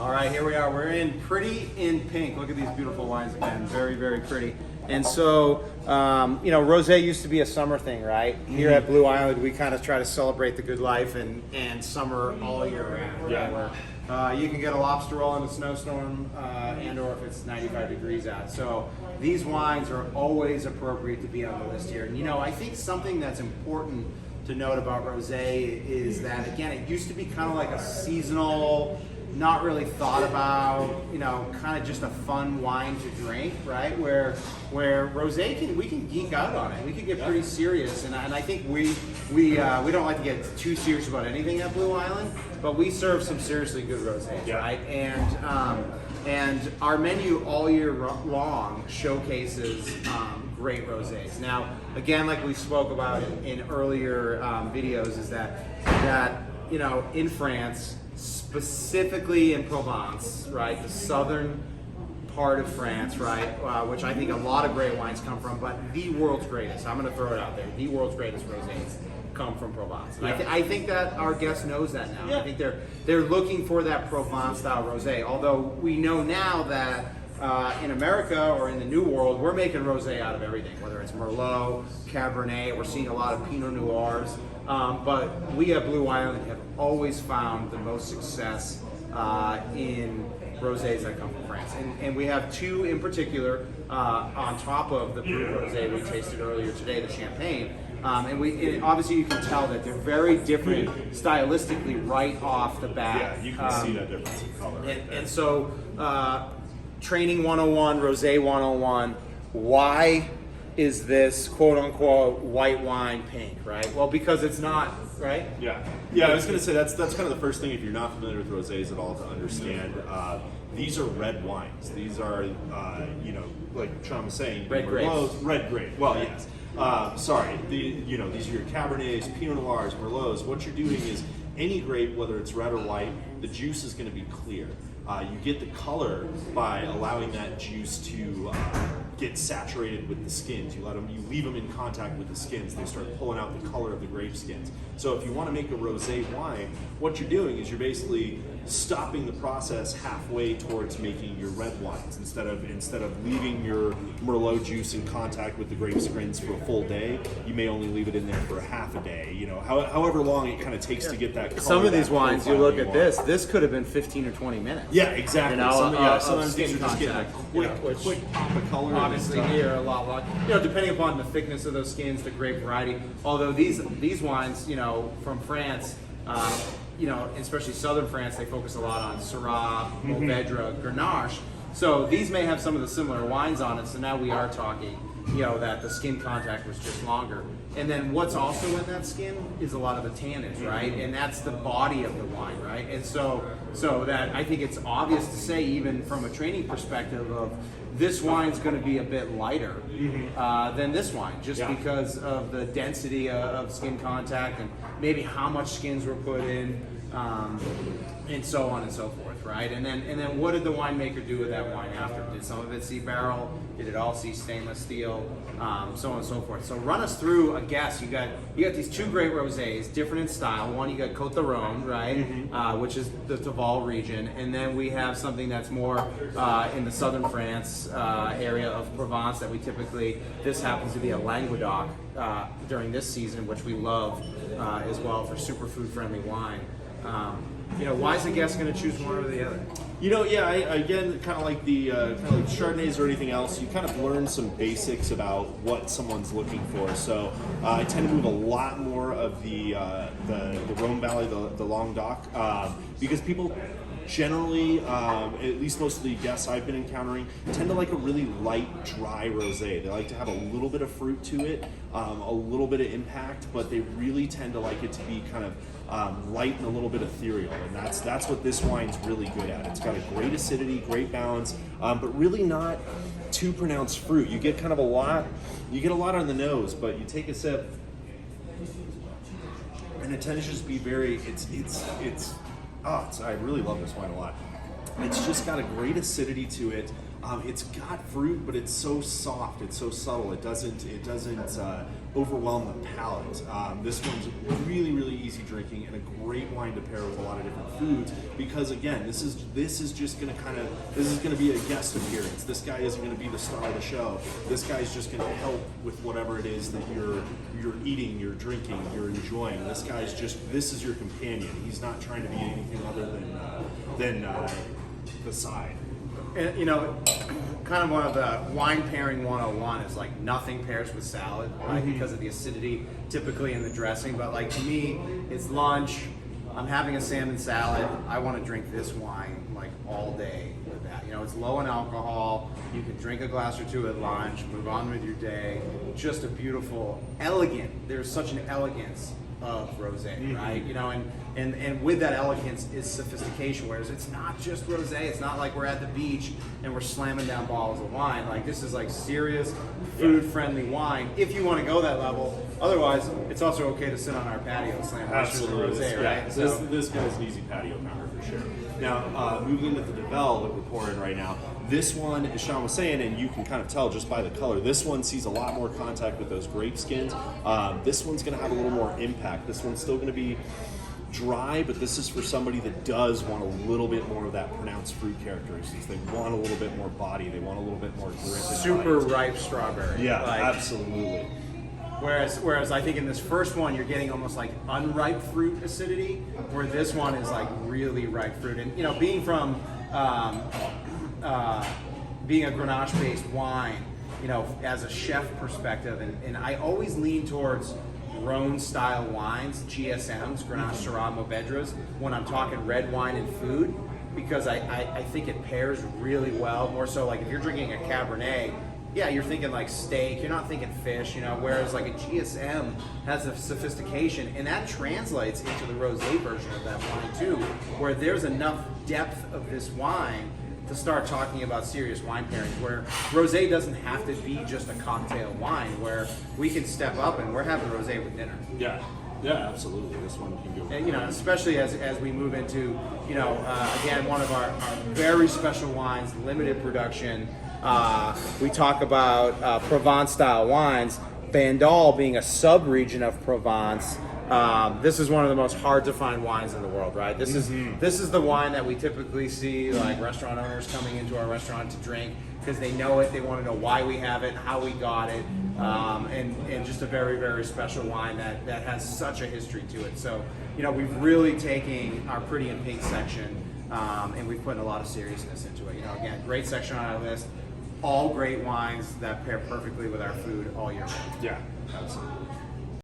All right, here we are. We're in Pretty in Pink. Look at these beautiful wines again. Very, very pretty. And so, you know, rosé used to be a summer thing, right? Here at Blue Island, we kind of try to celebrate the good life and summer all year round. Yeah. Where, you can get a lobster roll in a snowstorm, and or if it's 95 degrees out. So these wines are always appropriate to be on the list here. And you know, I think something that's important to note about rosé is that, again, it used to be kind of like a seasonal, not really thought about, you know, kind of just a fun wine to drink, right? Where rosé we can geek out on it. We can get pretty serious, and I think we don't like to get too serious about anything at Blue Island, but we serve some seriously good rosés, right? And our menu all year long showcases great rosés. Now, again, like we spoke about in earlier videos, is that you know, in France, specifically in Provence, right, the southern part of France, right, which I think a lot of great wines come from, but the world's greatest, I'm going to throw it out there, the world's greatest rosés come from Provence. And I think that our guest knows that now. Yeah. I think they're looking for that Provence style rosé, although we know now that in America or in the New World, we're making rosé out of everything, whether it's Merlot, Cabernet, we're seeing a lot of Pinot Noirs. But we at Blue Island have always found the most success in rosés that come from France. And we have two in particular on top of the Brut rosé we tasted earlier today, the Champagne. And obviously you can tell that they're very different stylistically right off the bat. Yeah, you can see that difference in color. And so, Training 101, Rosé 101, why is this quote-unquote white wine pink, right? Well, because it's not, right? Yeah, I was going to say that's kind of the first thing if you're not familiar with rosés at all to understand. These are red wines. These are, you know, like Sean was saying, red grapes. Red grape. Well, yes. Sorry, you know, these are your Cabernets, Pinot Noirs, Merlots. What you're doing is any grape, whether it's red or white, the juice is going to be clear. You get the color by allowing that juice to get saturated with the skins. You leave them in contact with the skins. They start pulling out the color of the grape skins. So if you want to make a rosé wine, what you're doing is you're basically stopping the process halfway towards making your red wines. Instead of leaving your Merlot juice in contact with the grape skins for a full day, you may only leave it in there for a half a day. You know, however long it kind of takes to get that color. Some of these wines, you look at this could have been 15 or 20 minutes. Yeah, exactly. You know, sometimes these are just getting a quick pop of color. Obviously here a lot, you know, depending upon the thickness of those skins, the grape variety. Although these wines, you know, from France, you know, especially southern France, they focus a lot on Syrah, Mourvedre, Grenache. So these may have some of the similar wines on it. So now we are talking, you know, that the skin contact was just longer. And then what's also in that skin is a lot of the tannins, right? And that's the body of the wine, right? And so that I think it's obvious to say, even from a training perspective, of this wine's going to be a bit lighter than this wine, just because of the density of skin contact and maybe how much skins were put in, and so on and so forth, right? And then what did the winemaker do with that wine after? Did some of it see barrel? Did it all see stainless steel? So on and so forth. So run us through a guess. You got these two great rosés, different in style. One, you got Côte d'Aron, right, which is the Taval region, and then we have something that's more in the southern France area of Provence that we typically. This happens to be a Languedoc during this season, which we love as well for super food friendly wine. You know, why is the guest going to choose one over the other? You know, yeah, again, kind of like the Chardonnays or anything else, you kind of learn some basics about what someone's looking for. So I tend to move a lot more of the Rhone Valley, the Languedoc, because people generally, at least most of the guests I've been encountering, tend to like a really light, dry rosé. They like to have a little bit of fruit to it, a little bit of impact, but they really tend to like it to be kind of light and a little bit ethereal, and that's what this wine's really good at. It's got a great acidity, great balance, but really not too pronounced fruit. You get kind of a lot on the nose, but you take a sip, and it tends to just be very. I really love this wine a lot. It's just got a great acidity to it. It's got fruit, but it's so soft, it's so subtle. It doesn't overwhelm the palate. This one's really, really easy drinking and a great wine to pair with a lot of different foods because again, this is just going to be a guest appearance. This guy isn't going to be the star of the show. This guy's just going to help with whatever it is that you're eating, you're drinking, you're enjoying. This is your companion. He's not trying to be anything other than the side. And, you know, kind of one of the wine pairing 101 is like nothing pairs with salad, right? Because of the acidity typically in the dressing. But like to me, it's lunch. I'm having a salmon salad. I want to drink this wine like all day with that. You know, it's low in alcohol. You can drink a glass or two at lunch, move on with your day. Just a beautiful, elegant. There's such an elegance of rosé, right? You know, and with that elegance is sophistication, whereas it's not just rosé. It's not like we're at the beach and we're slamming down bottles of wine. Like this is like serious food-friendly wine if you want to go that level. Otherwise, it's also okay to sit on our patio and slam Absolutely. rosé, Yeah. right? This guy's an easy patio counter for sure. Now, moving into the Devel that we're pouring right now, this one, as Sean was saying, and you can kind of tell just by the color, this one sees a lot more contact with those grape skins. This one's going to have a little more impact. This one's still going to be dry, but this is for somebody that does want a little bit more of that pronounced fruit characteristics. They want a little bit more body. They want a little bit more grip. Super ripe strawberry. Yeah, like, absolutely. Whereas I think in this first one you're getting almost like unripe fruit acidity, where this one is like really ripe fruit. And you know, being from being a Grenache-based wine, you know, as a chef perspective, and I always lean towards Rhone-style wines, GSMs, Grenache, Syrah, Mourvedres, when I'm talking red wine and food, because I think it pairs really well. More so, like if you're drinking a Cabernet, yeah, you're thinking like steak, you're not thinking fish, you know, whereas like a GSM has a sophistication, and that translates into the rosé version of that wine too, where there's enough depth of this wine to start talking about serious wine pairings, where rosé doesn't have to be just a cocktail wine, where we can step up and we're having rosé with dinner. Yeah, absolutely. This one can go. And, you know, especially as we move into, you know, again, one of our very special wines, limited production. We talk about Provence-style wines. Bandol being a sub-region of Provence. This is one of the most hard to find wines in the world, right? This is the wine that we typically see like restaurant owners coming into our restaurant to drink because they know it, they want to know why we have it, how we got it, and just a very, very special wine that has such a history to it. So, you know, we've really taken our Pretty in Pink section and we've put a lot of seriousness into it. You know, again, great section on our list. All great wines that pair perfectly with our food all year round. Yeah, absolutely.